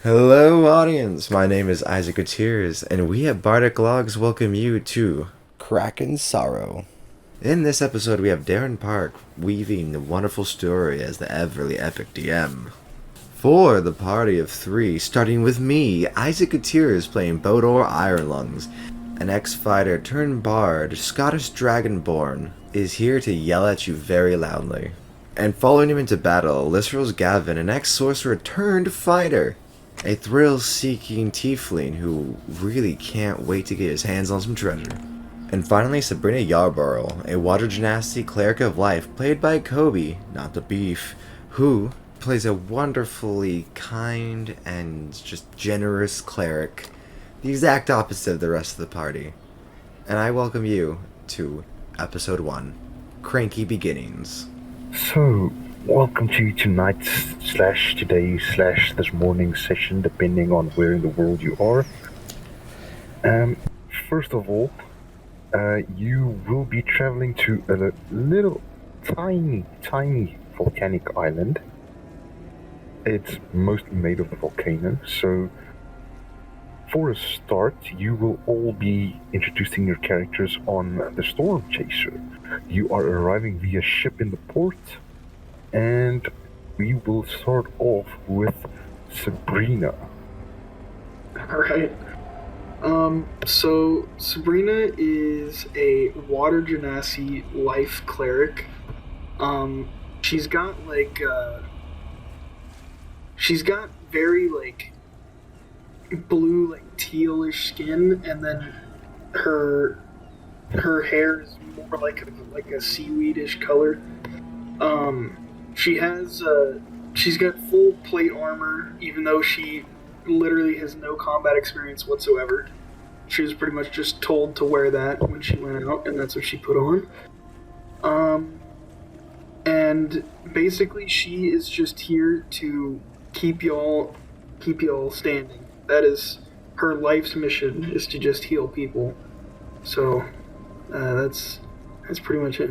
Hello, audience. My name is Isaac-Bodoir, and we at Bardic Logs welcome you to Krakens sorrow. In this episode, we have Darren Park weaving the wonderful story as the everly epic DM. For the party of three, starting with me, Isaac-Bodoir playing Bodoir IronLungs, an ex-fighter turned bard, Scottish dragonborn, is here to yell at you very loudly. And following him into battle, Lyssyros Gavin, an ex-sorcerer turned fighter, a thrill-seeking tiefling who really can't wait to get his hands on some treasure. And finally, Sabrina Yarborough, a water genasi cleric of life, played by Coby, not the beef, who plays a wonderfully kind and just generous cleric, the exact opposite of the rest of the party. And I welcome you to Episode 1, Cranky Beginnings. So, welcome to tonight's / today / this morning session, depending on where in the world you are. First of all, you will be traveling to a little tiny volcanic island. It's mostly made of a volcano, so for a start, you will all be introducing your characters on the Storm Chaser. You are arriving via ship in the port, and we will start off with Sabrina. Alright. So Sabrina is a water genasi life cleric. She's got very blue, tealish skin, and then her hair is more like a seaweedish color. She's got full plate armor, even though she literally has no combat experience whatsoever. She was pretty much just told to wear that when she went out, and that's what she put on. And basically she is just here to keep y'all standing. That is her life's mission, is to just heal people. So that's pretty much it.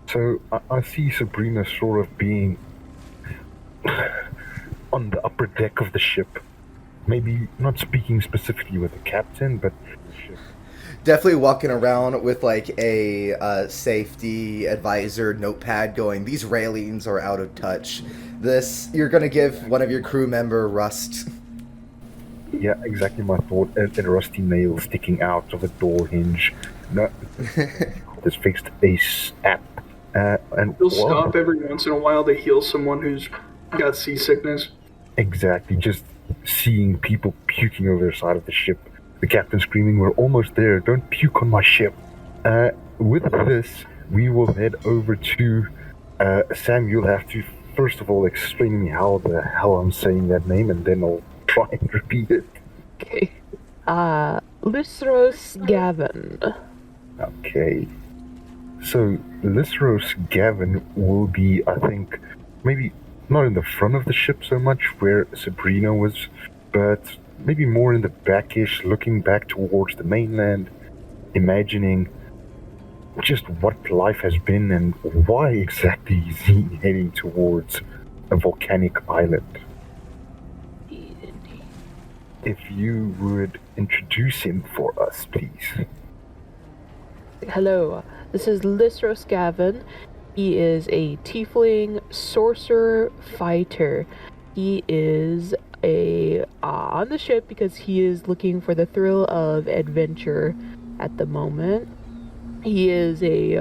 So I see Sabrina sort of being on the upper deck of the ship. Maybe not speaking specifically with the captain, but the ship. Definitely walking around with a safety advisor notepad going, these railings are out of touch. You're gonna give one of your crew member rust. Yeah, exactly my thought. A rusty nail sticking out of a door hinge. No, it's fixed ASAP. And You'll stop every once in a while to heal someone who's got seasickness. Exactly, just seeing people puking over the side of the ship. The captain screaming, "We're almost there, don't puke on my ship." With this, we will head over to Sam. You'll have to first of all explain to me how the hell I'm saying that name, and then I'll try and repeat it. Okay. Lyssyros Gavin. Okay. So, Lyssyros Gavin will be, I think, maybe not in the front of the ship so much where Sabrina was, but maybe more in the backish, looking back towards the mainland, imagining just what life has been and why exactly is he heading towards a volcanic island. If you would introduce him for us, please. Hello, this is Lyssyros Gavin. He is a tiefling sorcerer fighter. He is on the ship because he is looking for the thrill of adventure at the moment. He is he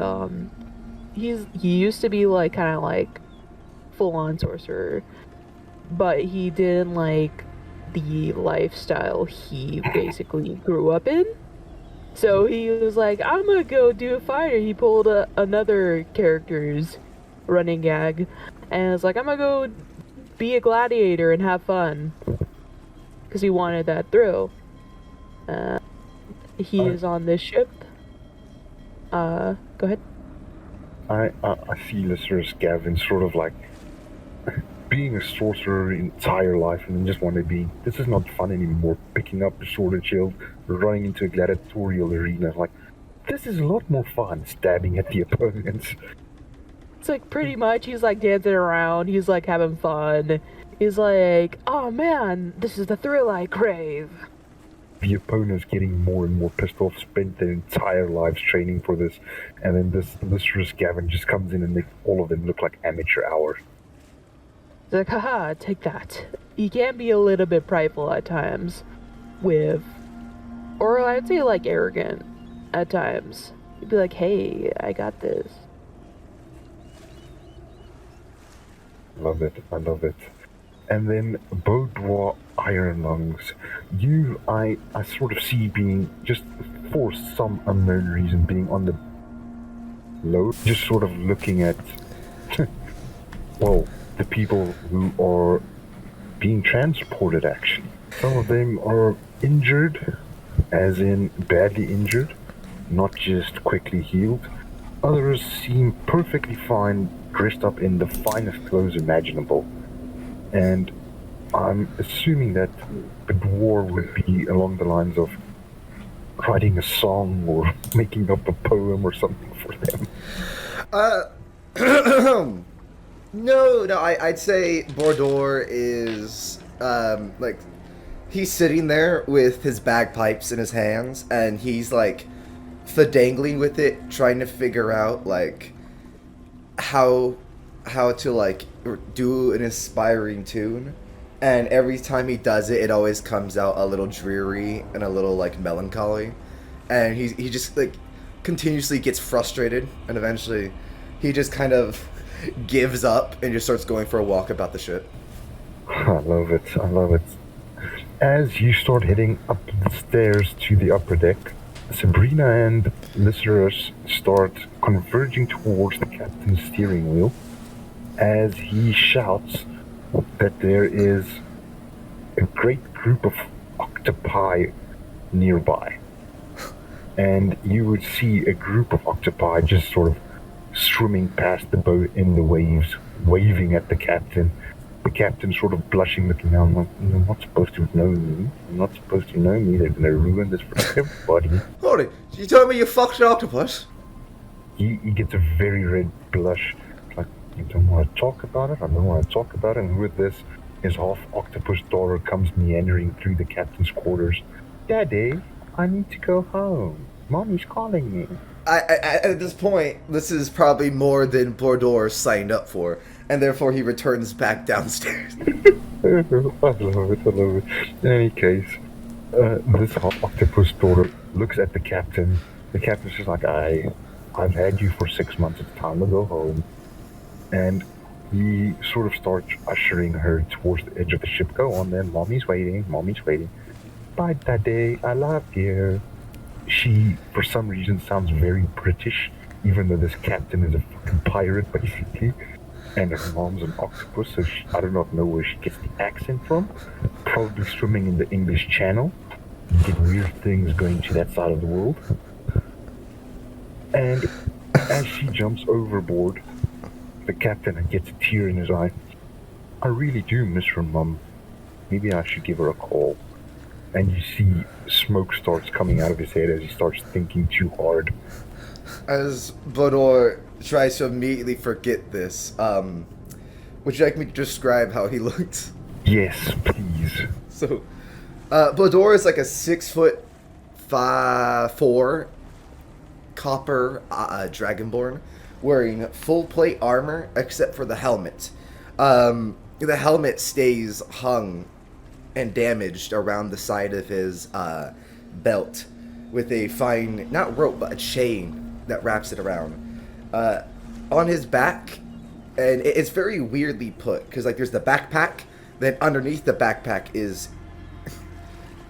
used to be kind of full-on sorcerer, but he didn't like the lifestyle he basically grew up in. So he was like, I'm gonna go do a fighter. He pulled another character's running gag, and was like, I'm gonna go be a gladiator and have fun. Because he wanted that thrill. He is on this ship. Go ahead. I see Lyssyros Gavin sort of being a sorcerer entire life and then just want to be, this is not fun anymore, picking up a sword and shield, running into a gladiatorial arena. This is a lot more fun, stabbing at the opponents. It's pretty much, he's dancing around, he's having fun. He's like, oh man, this is the thrill I crave. The opponents getting more and more pissed off, spent their entire lives training for this, and then this Lyssyros Gavin just comes in and makes all of them look like amateur hours. He's like, haha, take that. You can be a little bit prideful at times, or I'd say like arrogant at times. You'd be like, hey, I got this. Love it, I love it. And then Isaac-Bodoir IronLungs. I sort of see being, just for some unknown reason, being on the low, just sort of looking at, well, the people who are being transported, actually. Some of them are injured, as in badly injured, not just quickly healed. Others seem perfectly fine, dressed up in the finest clothes imaginable. And I'm assuming that the dwarf would be along the lines of writing a song or making up a poem or something for them. No, I'd say Bordor is, like, he's sitting there with his bagpipes in his hands, and he's, like, fidangling with it, trying to figure out, like, how to, like, do an inspiring tune. And every time he does it, it always comes out a little dreary and a little, like, melancholy. And he just, like, continuously gets frustrated, and eventually he just kind of gives up and just starts going for a walk about the ship. I love it, I love it. As you start heading up the stairs to the upper deck, Sabrina and Lyssyros start converging towards the captain's steering wheel as he shouts that there is a great group of octopi nearby. And you would see a group of octopi just sort of swimming past the boat in the waves, waving at the captain. The captain sort of blushing, looking down, like, you're not supposed to know me. You're not supposed to know me. They're going to ruin this for everybody. Howdy, you told me you fucked an octopus? He gets a very red blush. Like, I don't want to talk about it. I don't want to talk about it. And with this, his half octopus daughter comes meandering through the captain's quarters. Daddy, I need to go home. Mommy's calling me. At this point, this is probably more than Bordor signed up for, and therefore he returns back downstairs. I love it. In any case, this half octopus daughter looks at the captain. The captain's just like, I've had you for 6 months. It's time to go home. And he sort of starts ushering her towards the edge of the ship. Go on then, mommy's waiting. Bye, Daddy, I love you. She, for some reason, sounds very British, even though this captain is a fucking pirate, basically. And her mom's an octopus, so I do not know where she gets the accent from. Probably swimming in the English Channel. You get weird things going to that side of the world. And as she jumps overboard, the captain gets a tear in his eye. I really do miss her mum. Maybe I should give her a call. And you see smoke starts coming out of his head as he starts thinking too hard. As Bordor tries to immediately forget this, would you like me to describe how he looked? Yes, please. So, Bordor is like a 6'4" copper dragonborn wearing full plate armor except for the helmet. The helmet stays hung and damaged around the side of his belt with a fine, not rope, but a chain that wraps it around. On his back, and it's very weirdly put, because like there's the backpack, then underneath the backpack is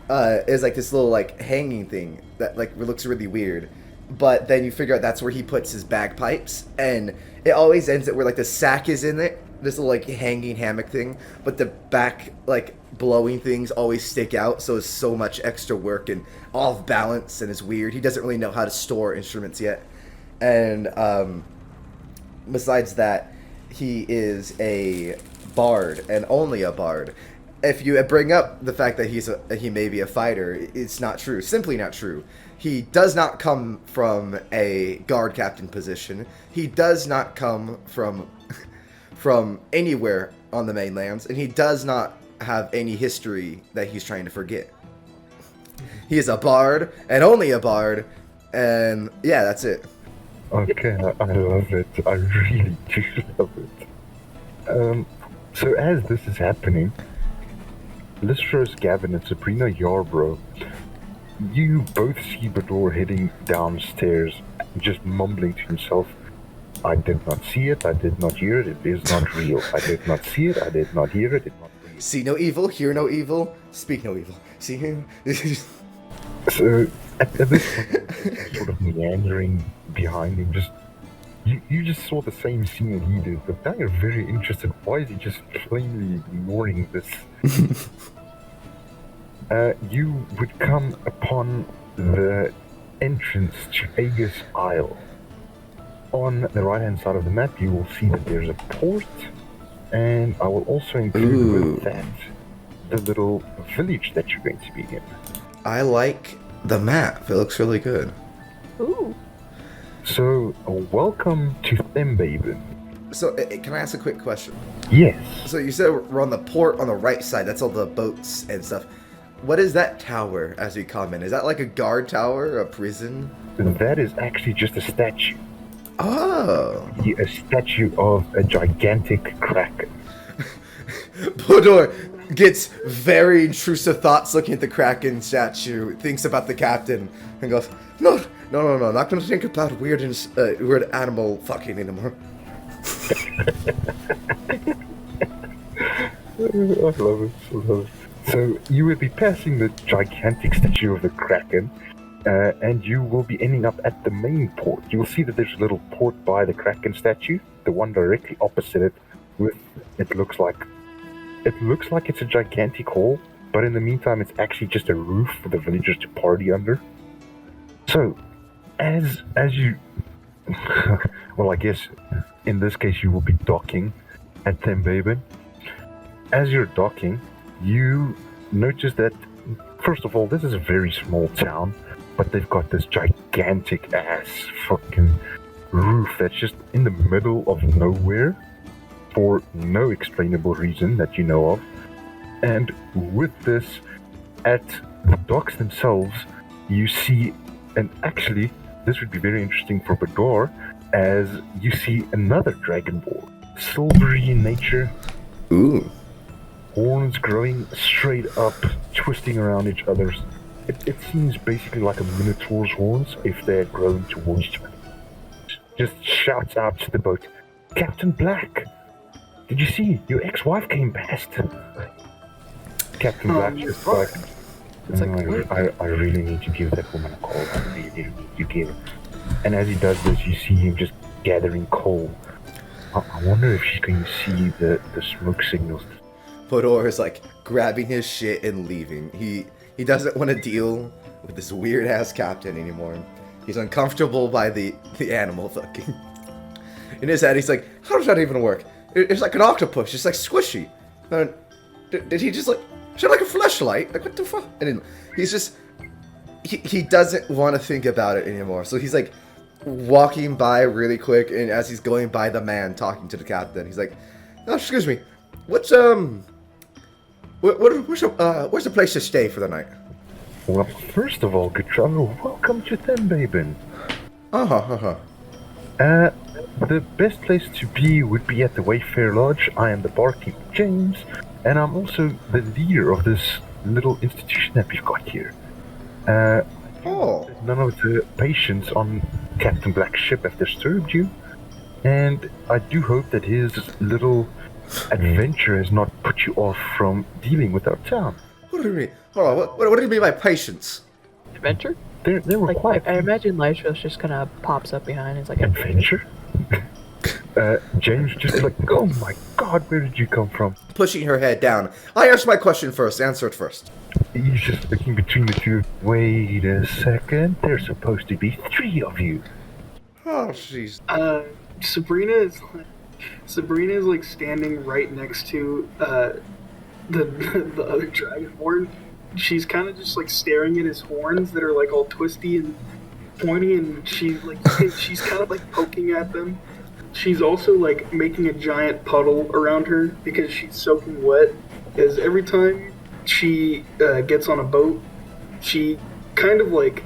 like this little like hanging thing that like looks really weird. But then you figure out that's where he puts his bagpipes, and it always ends at where like the sack is in it, this little like hanging hammock thing, but the back like blowing things always stick out, so it's so much extra work and off balance, and it's weird. He doesn't really know how to store instruments yet. And besides that, he is a bard, and only a bard. If you bring up the fact that he may be a fighter, it's not true. Simply not true. He does not come from a guard captain position. He does not come from anywhere on the mainlands, and he does not have any history that he's trying to forget. He is a bard, and only a bard, and yeah, that's it. Okay, I love it. I really do love it. So as this is happening, Lyssyros, Gavin, and Sabrina Yarbrough, you both see Bador heading downstairs, just mumbling to himself, I did not see it, I did not hear it, it is not real. I did not see it, I did not hear it, it is not real. See no evil, hear no evil, speak no evil. See him? So at this point, sort of meandering behind him, just you just saw the same scene that he did, but now you're very interested. Why is he just plainly ignoring this? You would come upon the entrance to Aegis Isle. On the right-hand side of the map, you will see that there's a port, and I will also include with that the little village that you're going to be in. I like the map. It looks really good. Ooh. So, welcome to Thembaben. So, can I ask a quick question? Yes, So you said we're on the port on the right side. That's all the boats and stuff. What is that tower as we come in? Is that like a guard tower, a prison? that is actually just a statue. Oh. A statue of a gigantic kraken. Bodor gets very intrusive thoughts looking at the Kraken statue, thinks about the captain, and goes, No, not gonna think about weird animal fucking anymore. I love it. So you will be passing the gigantic statue of the Kraken, and you will be ending up at the main port. You will see that there's a little port by the Kraken statue, the one directly opposite it. It looks like it's a gigantic hall, but in the meantime, it's actually just a roof for the villagers to party under. So, as you, well, I guess in this case you will be docking at Thembaben. As you're docking, you notice that, first of all, this is a very small town, but they've got this gigantic ass fucking roof that's just in the middle of nowhere for no explainable reason that you know of. And with this, at the docks themselves, you see, and actually, this would be very interesting for Bador, as you see another dragonborn, silvery in nature. Ooh. Horns growing straight up, twisting around each other's. It seems basically like a minotaur's horns if they're grown towards each other. Just shouts out to the boat, Captain Black, did you see your ex-wife came past? Captain Black is like, It's like, I really need to give that woman a call. I really need to give her. And as he does this, you see him just gathering coal. I wonder if she's going to see the smoke signals. Bodor is like grabbing his shit and leaving. He doesn't want to deal with this weird ass captain anymore. He's uncomfortable by the animal fucking. In his head, he's like, how does that even work? It's like an octopus. It's like squishy. Did he just like, is it like a fleshlight? Like what the fuck? And then he's just, he doesn't want to think about it anymore. So he's like walking by really quick, and as he's going by the man talking to the captain, he's like, oh, excuse me, what's where's the place to stay for the night? Well, first of all, good traveler, welcome to Thembaben. The best place to be would be at the Wayfair Lodge. I am the barkeep, James, and I'm also the leader of this little institution that we've got here. None of the patients on Captain Black's ship have disturbed you, and I do hope that his little adventure has not put you off from dealing with our town. What do you mean? Hold on, what do you mean by patience? adventure? There were Like, quite I imagine Lyssyros just kind of pops up behind. It's like, adventure. James just like, oh my god, where did you come from? Pushing her head down. I asked my question first. Answer it first. He's just looking between the two. Wait a second, there's supposed to be 3 of you. Oh, jeez. Sabrina is like standing right next to the other dragonborn. She's kind of just like staring at his horns that are like all twisty and pointy, and she's kind of like poking at them. she's also like making a giant puddle around her because she's soaking wet. Because every time she gets on a boat, she kind of like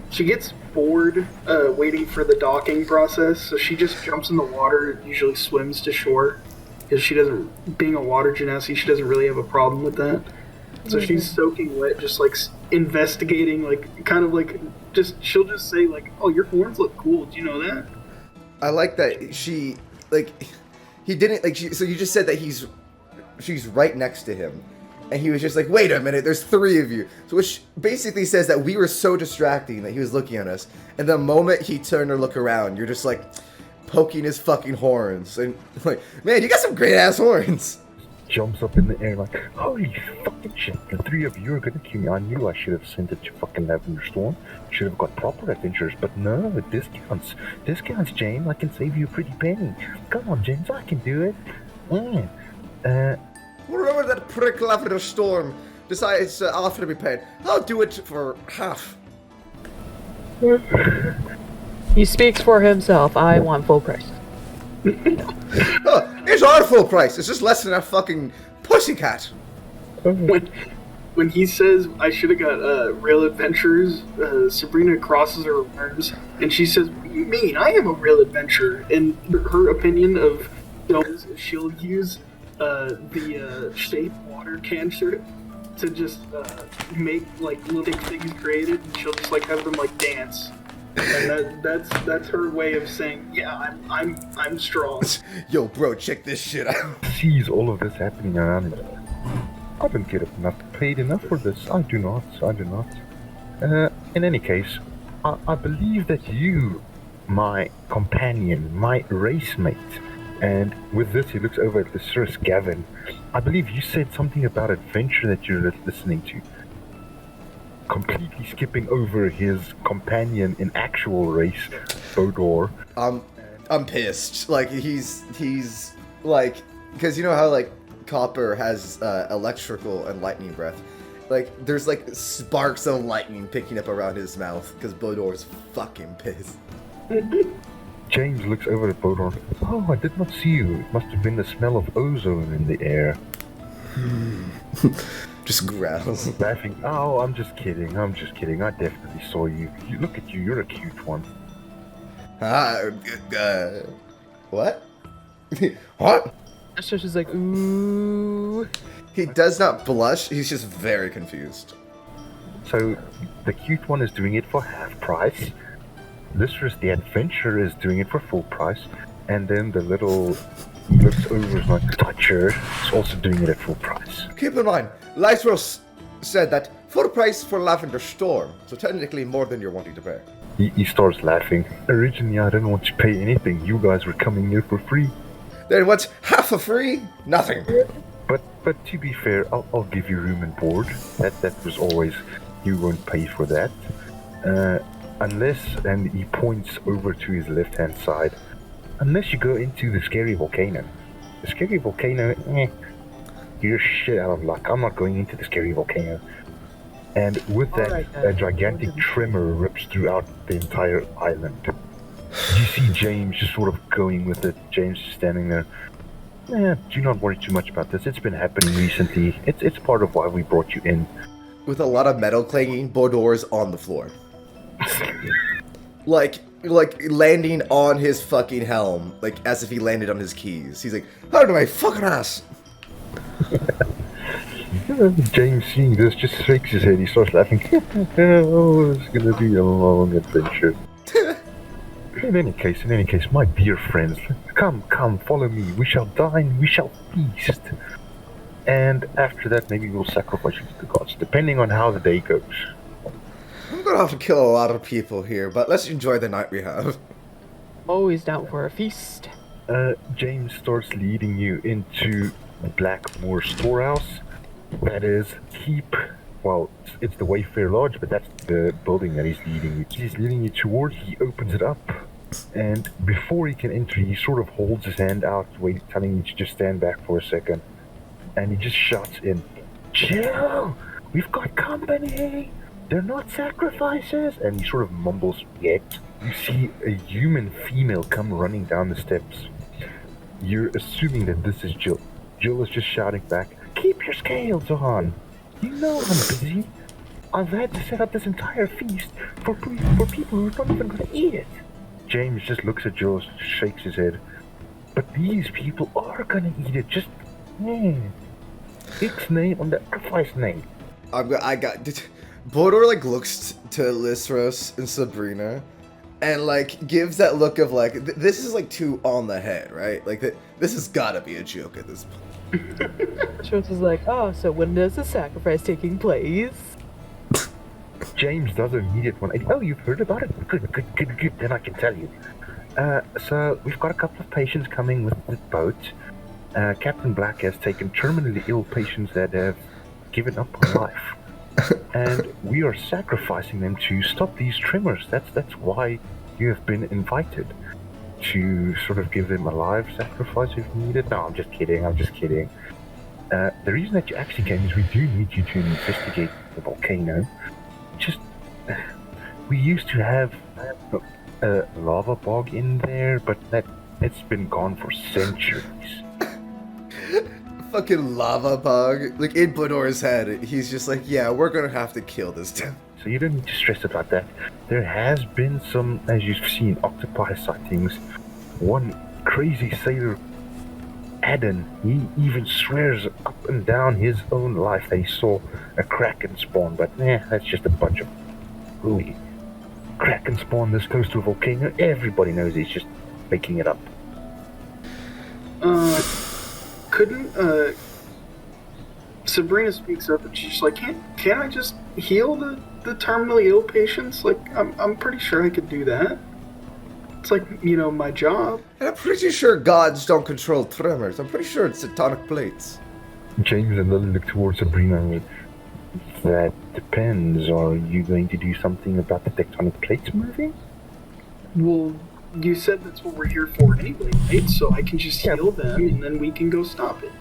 she gets bored waiting for the docking process, so she just jumps in the water and usually swims to shore. Because she doesn't, being a water genasi, she doesn't really have a problem with that. So she's soaking wet, just like investigating, like kind of like she'll just say like, "Oh, your horns look cool. Do you know that?" I like that she, like, he didn't, like, so you just said that she's right next to him. And he was just like, wait a minute, there's 3 of you. So which basically says that we were so distracting that he was looking at us. And the moment he turned to look around, you're just like poking his fucking horns. And like, man, you got some great ass horns. Jumps up in the air like, holy fucking shit, the 3 of you are gonna kill me. I knew I should have sent it to fucking Lavender Storm. Should have got proper adventures, but no, discounts. Discounts, James, I can save you a pretty penny. Come on, James, I can do it. Remember that prick Lavender Storm decides to offer to be paid. I'll do it for half. He speaks for himself. I want full price. Oh, it's our full price. It's just less than a fucking pussycat. When he says I should have got real adventures, Sabrina crosses her arms and she says, "What do you mean? I am a real adventurer." And her opinion of is she'll use the shape water cantrip to just make like little things created, and she'll just like have them like dance. And that's her way of saying, yeah, I'm strong. Yo, bro, check this shit out. Sees all of this happening around him. I don't get paid enough for this. I do not. In any case, I believe that you, my companion, my race mate, and with this he looks over at Lyssyros Gavin. I believe you said something about adventure that you're listening to. Completely skipping over his companion in actual race, Bodor. I'm pissed. Like he's like, because you know how like Copper has electrical and lightning breath. Like there's like sparks of lightning picking up around his mouth because Bodor's fucking pissed. James looks over at Bodor. Oh, I did not see you. It must have been the smell of ozone in the air. Just growls. Laughing. Oh, I'm just kidding. I definitely saw you. Look at you. You're a cute one. What? What? So she's like, ooh. He does not blush. He's just very confused. So, the cute one is doing it for half price. Lyssyros the adventurer is doing it for full price. And then the little looks over is like, toucher is also doing it at full price. Keep in mind, Lyssyros said that full price for Lavender Storm, so technically more than you're wanting to pay. He starts laughing. Originally, I didn't want to pay anything. You guys were coming here for free. Then what's half for free? Nothing. But to be fair, I'll give you room and board. That was always, you won't pay for that. Unless, and he points over to his left-hand side, unless you go into the scary volcano. The scary volcano, you're shit out of luck. I'm not going into the scary volcano. And with that, a gigantic tremor rips throughout the entire island. You see James just sort of going with it. James just standing there. Do not worry too much about this. It's been happening recently. It's part of why we brought you in. With a lot of metal clanging, Bodor's on the floor. like landing on his fucking helm, like as if he landed on his keys. He's like, "How do I fucking ass?" James, seeing this, just shakes his head. He starts laughing. Oh, it's gonna be a long adventure. In any case, my dear friends, come, follow me. We shall dine, we shall feast. And after that, maybe we'll sacrifice you to the gods, depending on how the day goes. I'm gonna have to kill a lot of people here, but let's enjoy the night we have. Always down for a feast. James starts leading you into Blackmoor Storehouse. That is, it's the Wayfair Lodge, but that's the building that he's leading you. He's leading you towards. He opens it up, and before he can enter, he sort of holds his hand out, telling you to just stand back for a second, and he just shouts in, "Chill! We've got company! They're not sacrifices!" And he sort of mumbles, "Yet." You see a human female come running down the steps. You're assuming that this is Jill. Jill is just shouting back, "Keep your scales on! You know I'm busy. I've had to set up this entire feast for people who are not even going to eat it." James just looks at Jill, shakes his head. "But these people are going to eat it. Just, ixnay on the sacrifice name." Bodor like looks to Lyssyros and Sabrina, and like gives that look of like this is like too on the head, right? Like this has got to be a joke at this point. Schwartz is like, "Oh, so when is the sacrifice taking place?" James does an immediate one. "Oh, you've heard about it? Good. Then I can tell you. So we've got a couple of patients coming with the boat. Captain Black has taken terminally ill patients that have given up on life. And we are sacrificing them to stop these tremors. That's why you have been invited. To sort of give them a live sacrifice if needed." "No, I'm just kidding. The reason that you actually came is we do need you to investigate the volcano. We used to have a lava bog in there, but it's been gone for centuries." Fucking lava bug. Like in Bodor's head, he's just like, "Yeah, we're gonna have to kill this town." So you don't need to stress about that. There has been some, as you've seen, octopi sightings. One crazy sailor, Adam, he even swears up and down his own life that he saw a Kraken spawn, but that's just a bunch of hooey. Kraken spawn this close to a volcano, everybody knows he's just making it up. Couldn't Sabrina speaks up and she's like, can't I just heal the terminally ill patients? Like, I'm pretty sure I could do that. It's like, my job. And I'm pretty sure gods don't control tremors. I'm pretty sure it's tectonic plates. James and Lily look towards Sabrina and like, "That depends. Are you going to do something about the tectonic plates moving?" Well, you said that's what we're here for anyway, right? So I can just heal them and then we can go stop it.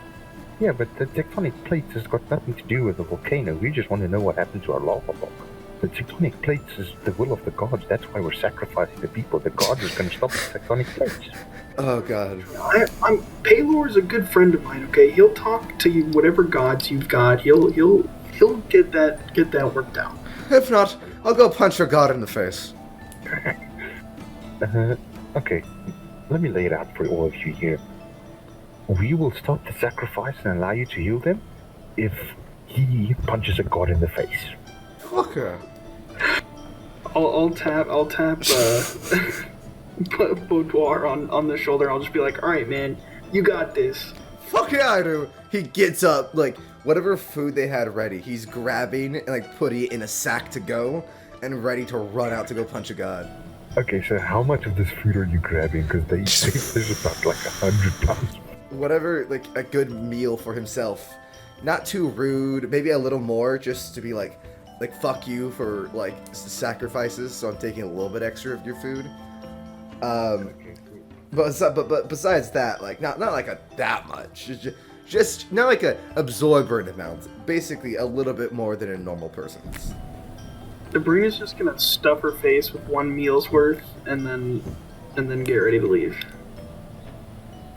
Yeah, but the tectonic plates has got nothing to do with the volcano. We just want to know what happened to our lava block. The tectonic plates is the will of the gods. That's why we're sacrificing the people. The gods is going to stop the tectonic plates. Oh god. Paylor is a good friend of mine. Okay, he'll talk to you whatever gods you've got. He'll get that worked out. If not, I'll go punch your god in the face. Okay, let me lay it out for all of you here. We will stop the sacrifice and allow you to heal them if he punches a god in the face. Fucker. I'll tap Boudoir on the shoulder. I'll just be like, "All right, man, you got this." Fuck yeah, I do. He gets up, like, whatever food they had ready, he's grabbing and, like, putting it in a sack to go and ready to run out to go punch a god. Okay, so how much of this food are you grabbing? Because there's about like 100 pounds. Whatever, like, a good meal for himself. Not too rude, maybe a little more, just to be like fuck you for, like, sacrifices, so I'm taking a little bit extra of your food. But besides that, like, not like that much. Just not like a absorbent amount. Basically, a little bit more than a normal person's. Sabrina's just gonna stuff her face with one meal's worth and then get ready to leave.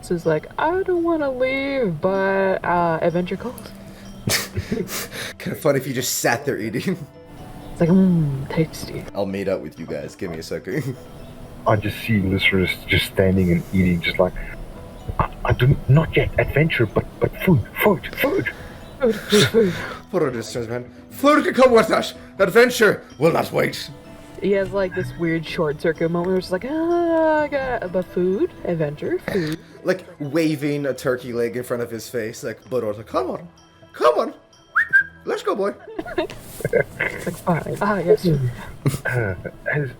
So it's like, "I don't want to leave, but adventure calls." Kind of funny if you just sat there eating. It's like, tasty. I'll meet up with you guys. Give me a second. I just see Lyssyros just standing and eating, just like, I do not yet adventure, but food. Food. Put on distance, man. Food can come with us. Adventure will not wait. He has like this weird short circuit moment where it's like, I got but food, adventure, food. Like waving a turkey leg in front of his face, like, Bodor's like, come on. Let's go, boy. It's like, fine. Yes.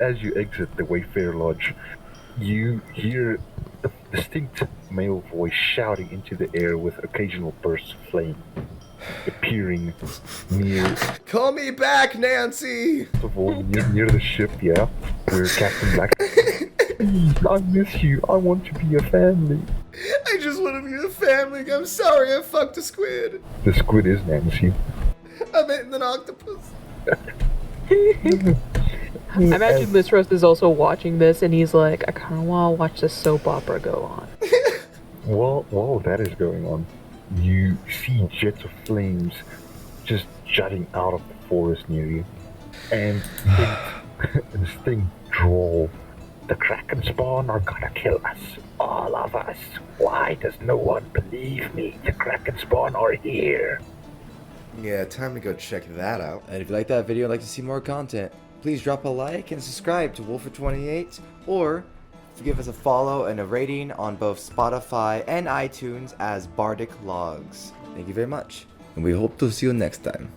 As you exit the Wayfarer Lodge, you hear a distinct male voice shouting into the air with occasional bursts of flame appearing near. Call me back, Nancy. First of all, near the ship, yeah, where Captain Black. I miss you. I want to be a family. I just want to be a family. I'm sorry I fucked a squid. The squid is Nancy. I meant an octopus. I imagine Lyssyros is also watching this, and he's like, I kind of want to watch the soap opera go on. While that is going on, you see jets of flames just jutting out of the forest near you. And this thing drawl. The Kraken spawn are gonna kill us. All of us. Why does no one believe me? The Kraken spawn are here. Yeah, time to go check that out. And if you like that video and like to see more content, please drop a like and subscribe to Wolfer28, or give us a follow and a rating on both Spotify and iTunes as Bardic Logs. Thank you very much, and we hope to see you next time.